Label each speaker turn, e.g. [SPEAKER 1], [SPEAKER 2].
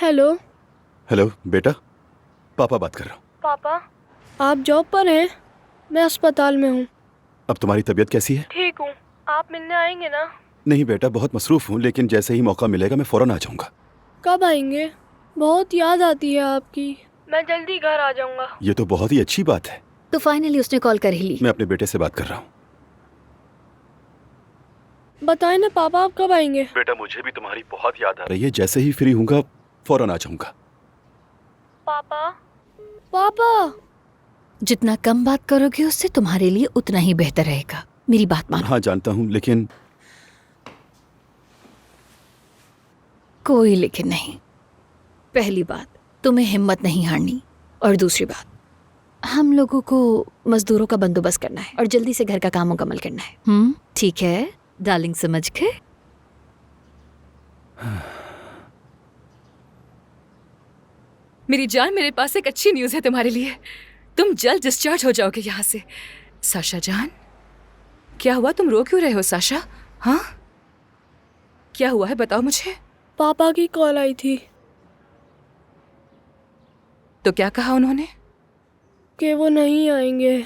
[SPEAKER 1] Hello.
[SPEAKER 2] Hello बेटा, पापा बात कर रहा हूँ।
[SPEAKER 1] पापा, आप जॉब पर हैं? मैं अस्पताल में हूँ।
[SPEAKER 2] अब तुम्हारी तबीयत कैसी है?
[SPEAKER 1] ठीक हूँ। आप मिलने आएंगे ना?
[SPEAKER 2] नहीं बेटा, बहुत मसरूफ हूँ, लेकिन जैसे ही मौका मिलेगा मैं फौरन आ जाऊंगा।
[SPEAKER 1] कब आएंगे? बहुत याद आती है आपकी। मैं जल्दी घर आ जाऊंगा।
[SPEAKER 2] ये तो बहुत ही अच्छी बात है।
[SPEAKER 3] तो फाइनली उसने कॉल कर ही ली।
[SPEAKER 2] मैं अपने बेटे से बात कर रहा हूँ।
[SPEAKER 1] बताएं ना पापा, आप कब आएंगे?
[SPEAKER 2] बेटा, मुझे भी तुम्हारी बहुत याद आ रही है। जैसे ही फ्री हूँगा फौरन आ जाऊंगा।
[SPEAKER 1] पापा, पापा।
[SPEAKER 3] जितना कम बात करोगे उससे तुम्हारे लिए उतना ही बेहतर रहेगा। मेरी बात मानो।
[SPEAKER 2] हाँ जानता हूँ, लेकिन
[SPEAKER 3] कोई लेकिन नहीं। पहली बात, तुम्हें हिम्मत नहीं हारनी। और दूसरी बात, हम लोगों को मजदूरों का बंदोबस्त करना है और जल्दी से घर का काम मुकम्मल करना है। ठीक है डार्लिंग, समझ गए?
[SPEAKER 4] मेरी जान, मेरे पास एक अच्छी न्यूज़ है तुम्हारे लिए। तुम जल्द डिस्चार्ज हो जाओगे यहाँ से। साशा जान, क्या हुआ? तुम रो क्यों रहे हो साशा? हाँ, क्या हुआ है, बताओ मुझे।
[SPEAKER 1] पापा की कॉल आई थी
[SPEAKER 4] तो क्या कहा उन्होंने?
[SPEAKER 1] कि वो नहीं आएंगे।